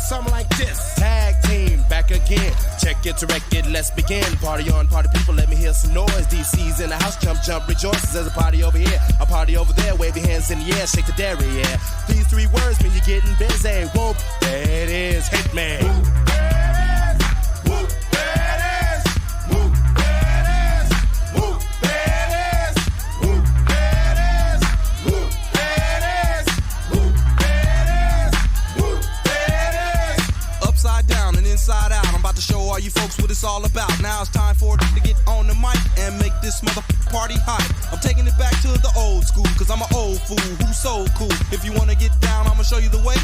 something like this. Tag team, back again. Check it to wreck it, let's begin. Party on, party people, let me hear some noise. DC's in the house, jump, jump, rejoices. There's a party over here, a party over there. Wave your hands in the air, shake the dairy, yeah. These three words mean you're getting busy. Whoop, there it is, hit me. Whoop, there it is. Whoop, there it is. Whoop, there it is. Whoop, there it is. Whoop, there it is. Whoop, there it is. Whoop, there it is. Whoop, there it is. Upside down and inside out, I'm about to show all you folks what it's all about. Now it's time for it to get on the mic and make this party hot. I'm taking it back to the old school, cause I'm an old fool who's so cool. If you wanna get down, I'ma show you the way.